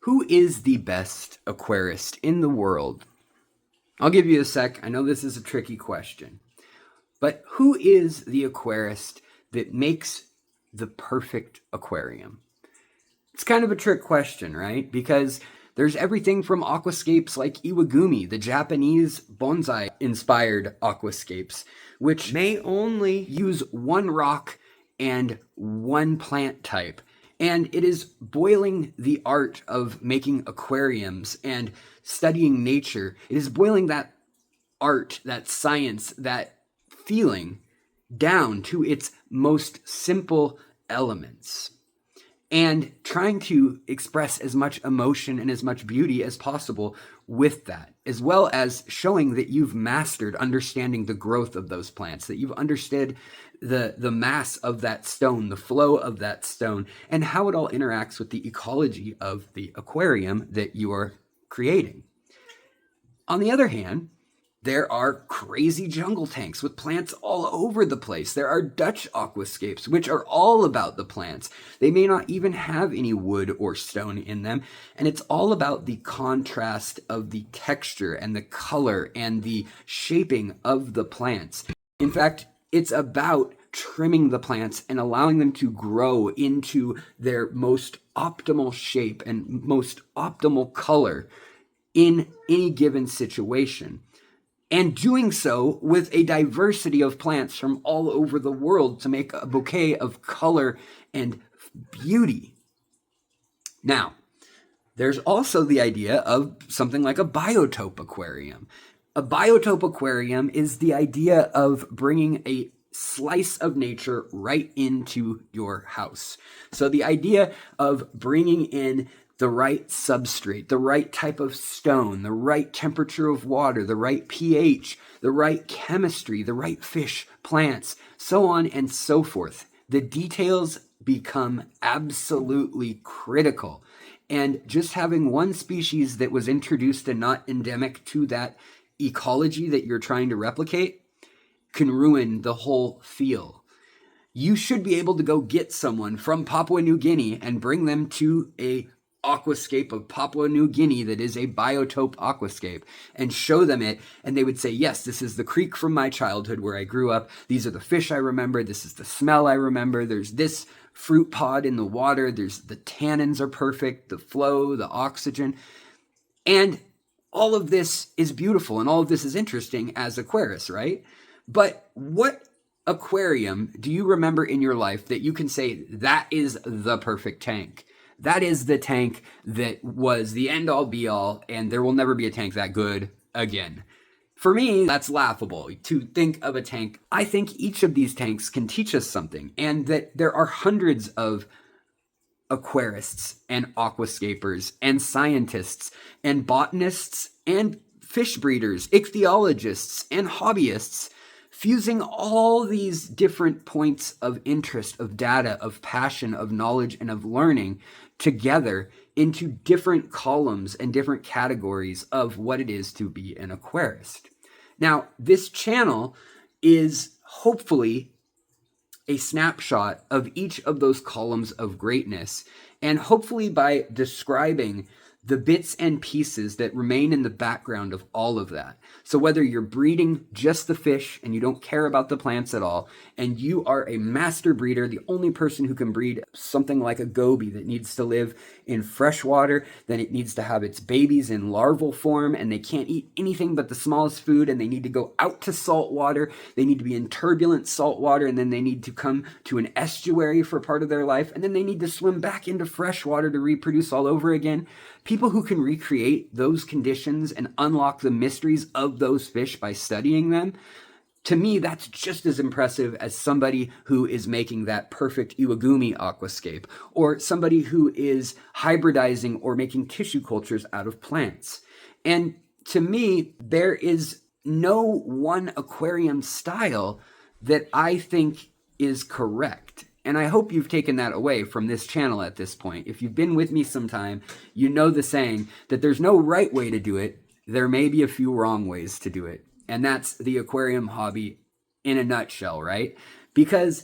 Who is the best aquarist in the world? I'll give you a sec. I know this is a tricky question. But who is the aquarist that makes the perfect aquarium? It's kind of a trick question, right? Because there's everything from aquascapes like Iwagumi, the Japanese bonsai-inspired aquascapes, which may only use one rock and one plant type. And it is boiling the art of making aquariums and studying nature. It is boiling that art, that science, that feeling down to its most simple elements and trying to express as much emotion and as much beauty as possible with that, as well as showing that you've mastered understanding the growth of those plants, that you've understood the mass of that stone, the flow of that stone, and how it all interacts with the ecology of the aquarium that you are creating. On the other hand, there are crazy jungle tanks with plants all over the place. There are Dutch aquascapes, which are all about the plants. They may not even have any wood or stone in them. And it's all about the contrast of the texture and the color and the shaping of the plants. In fact, it's about trimming the plants and allowing them to grow into their most optimal shape and most optimal color in any given situation. And doing so with a diversity of plants from all over the world to make a bouquet of color and beauty. Now, there's also the idea of something like a biotope aquarium. A biotope aquarium is the idea of bringing a slice of nature right into your house. So the idea of bringing in the right substrate, the right type of stone, the right temperature of water, the right pH, the right chemistry, the right fish, plants, so on and so forth. The details become absolutely critical. And just having one species that was introduced and not endemic to that ecology that you're trying to replicate can ruin the whole feel. You should be able to go get someone from Papua New Guinea and bring them to a aquascape of Papua New Guinea that is a biotope aquascape and show them it, and they would say, yes, this is the creek from my childhood where I grew up. These are the fish I remember. This is the smell I remember. There's this fruit pod in the water. There's the tannins are perfect, the flow, the oxygen. And all of this is beautiful and all of this is interesting as aquarists, right? But what aquarium do you remember in your life that you can say that is the perfect tank? That is the tank that was the end-all be-all, and there will never be a tank that good again. For me, that's laughable to think of a tank. I think each of these tanks can teach us something, and that there are hundreds of aquarists and aquascapers and scientists and botanists and fish breeders, ichthyologists and hobbyists fusing all these different points of interest, of data, of passion, of knowledge, and of learning together into different columns and different categories of what it is to be an aquarist. Now, this channel is hopefully a snapshot of each of those columns of greatness, and hopefully by describing the bits and pieces that remain in the background of all of that. So whether you're breeding just the fish and you don't care about the plants at all, and you are a master breeder, the only person who can breed something like a goby that needs to live in fresh water, then it needs to have its babies in larval form, and they can't eat anything but the smallest food, and they need to go out to salt water, they need to be in turbulent salt water, and then they need to come to an estuary for part of their life, and then they need to swim back into fresh water to reproduce all over again. People who can recreate those conditions and unlock the mysteries of those fish by studying them, to me, that's just as impressive as somebody who is making that perfect Iwagumi aquascape, or somebody who is hybridizing or making tissue cultures out of plants. And to me, there is no one aquarium style that I think is correct. And I hope you've taken that away from this channel at this point. If you've been with me some time, you know the saying that there's no right way to do it. There may be a few wrong ways to do it. And that's the aquarium hobby in a nutshell, right? Because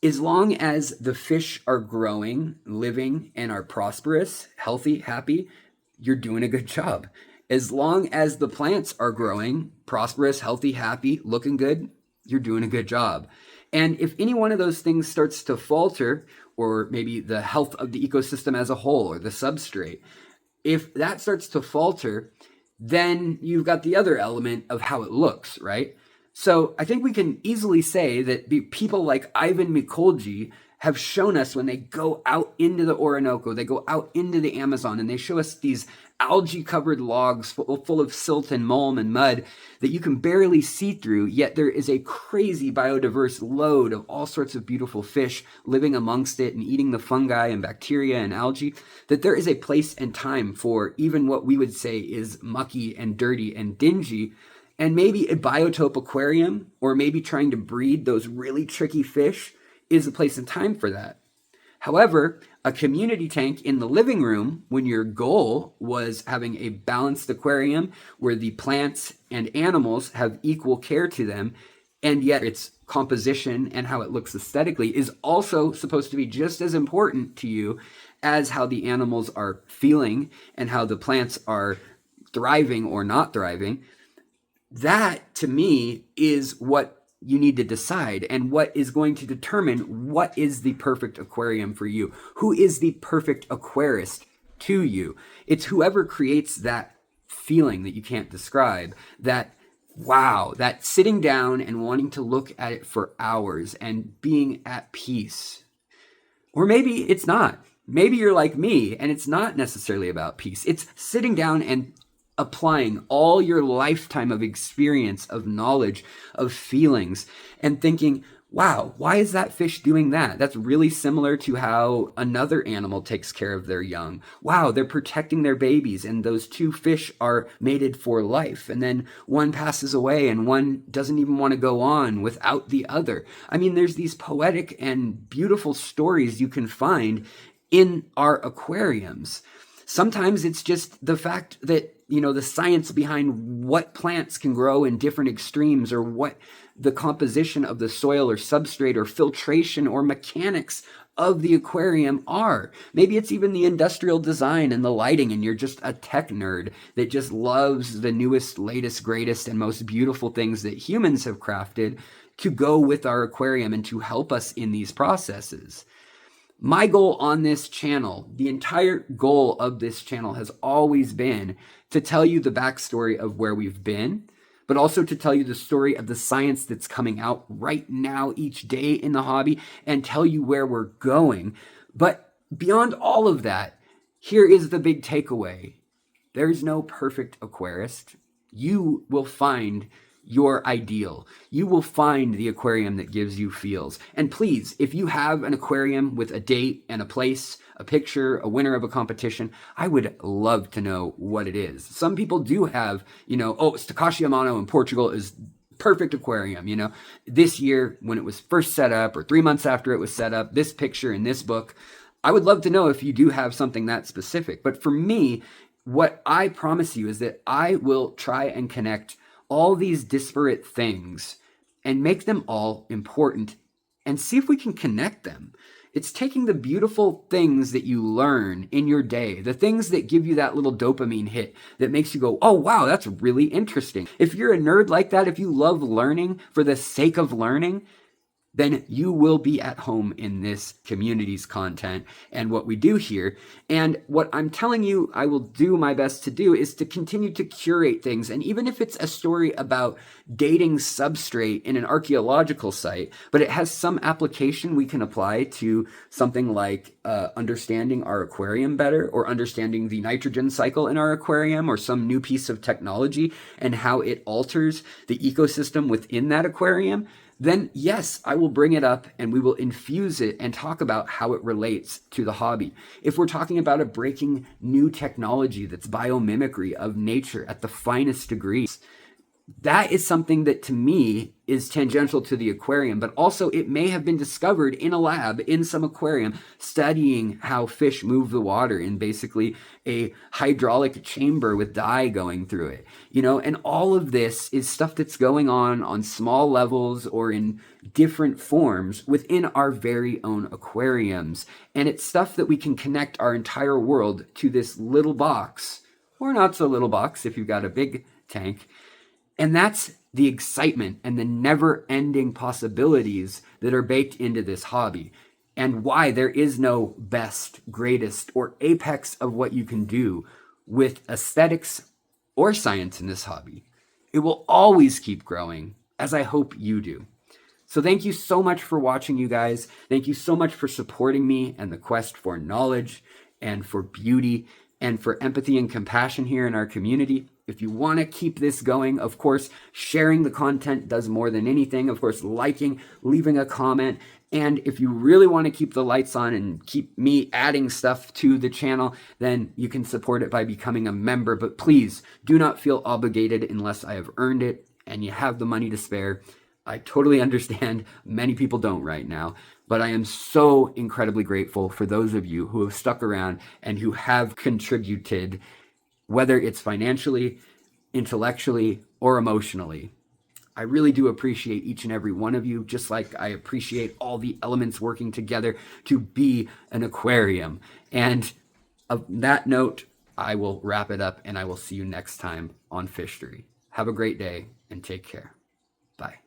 as long as the fish are growing, living, and are prosperous, healthy, happy, you're doing a good job. As long as the plants are growing, prosperous, healthy, happy, looking good, you're doing a good job. And if any one of those things starts to falter, or maybe the health of the ecosystem as a whole, or the substrate, if that starts to falter, then you've got the other element of how it looks, right? So I think we can easily say that people like Ivan Mikolji have shown us, when they go out into the Orinoco, they go out into the Amazon, and they show us these algae-covered logs full of silt and mulm and mud that you can barely see through, yet there is a crazy biodiverse load of all sorts of beautiful fish living amongst it and eating the fungi and bacteria and algae, that there is a place and time for even what we would say is mucky and dirty and dingy. And maybe a biotope aquarium, or maybe trying to breed those really tricky fish, is a place and time for that. However, a community tank in the living room, when your goal was having a balanced aquarium where the plants and animals have equal care to them, and yet its composition and how it looks aesthetically is also supposed to be just as important to you as how the animals are feeling and how the plants are thriving or not thriving. That, to me, is what you need to decide, and what is going to determine what is the perfect aquarium for you. Who is the perfect aquarist to you? It's whoever creates that feeling that you can't describe, that wow, that sitting down and wanting to look at it for hours and being at peace. Or maybe it's not. Maybe you're like me and it's not necessarily about peace. It's sitting down and applying all your lifetime of experience, of knowledge, of feelings, and thinking, wow, why is that fish doing that? That's really similar to how another animal takes care of their young. Wow, they're protecting their babies, and those two fish are mated for life. And then one passes away and one doesn't even want to go on without the other. I mean, there's these poetic and beautiful stories you can find in our aquariums. Sometimes it's just the fact that, the science behind what plants can grow in different extremes, or what the composition of the soil or substrate or filtration or mechanics of the aquarium are. Maybe it's even the industrial design and the lighting, and you're just a tech nerd that just loves the newest, latest, greatest, and most beautiful things that humans have crafted to go with our aquarium and to help us in these processes. My goal on this channel, the entire goal of this channel, has always been to tell you the backstory of where we've been, but also to tell you the story of the science that's coming out right now each day in the hobby, and tell you where we're going. But beyond all of that, here is the big takeaway. There's no perfect aquarist. You will find your ideal. You will find the aquarium that gives you feels. And please, if you have an aquarium with a date and a place, a picture, a winner of a competition, I would love to know what it is. Some people do have, it's Takashi Amano in Portugal is perfect aquarium. This year when it was first set up, or 3 months after it was set up, this picture in this book. I would love to know if you do have something that specific. But for me, what I promise you is that I will try and connect all these disparate things and make them all important, and see if we can connect them. It's taking the beautiful things that you learn in your day, the things that give you that little dopamine hit that makes you go, oh, wow, that's really interesting. If you're a nerd like that, if you love learning for the sake of learning, then you will be at home in this community's content and what we do here. And what I'm telling you I will do my best to do is to continue to curate things. And even if it's a story about dating substrate in an archaeological site, but it has some application we can apply to something like understanding our aquarium better, or understanding the nitrogen cycle in our aquarium, or some new piece of technology and how it alters the ecosystem within that aquarium, then yes, I will bring it up and we will infuse it and talk about how it relates to the hobby. If we're talking about a breaking new technology that's biomimicry of nature at the finest degrees, that is something that to me is tangential to the aquarium, but also it may have been discovered in a lab in some aquarium studying how fish move the water in basically a hydraulic chamber with dye going through it, and all of this is stuff that's going on small levels or in different forms within our very own aquariums. And it's stuff that we can connect our entire world to this little box, or not so little box if you've got a big tank. And that's the excitement and the never-ending possibilities that are baked into this hobby, and why there is no best, greatest, or apex of what you can do with aesthetics or science in this hobby. It will always keep growing, as I hope you do. So thank you so much for watching, you guys. Thank you so much for supporting me and the quest for knowledge and for beauty and for empathy and compassion here in our community. If you want to keep this going, of course, sharing the content does more than anything. Of course, liking, leaving a comment. And if you really want to keep the lights on and keep me adding stuff to the channel, then you can support it by becoming a member. But please do not feel obligated unless I have earned it and you have the money to spare. I totally understand many people don't right now, but I am so incredibly grateful for those of you who have stuck around and who have contributed, whether it's financially, intellectually, or emotionally. I really do appreciate each and every one of you, just like I appreciate all the elements working together to be an aquarium. And on that note, I will wrap it up and I will see you next time on Fishery. Have a great day and take care. Bye.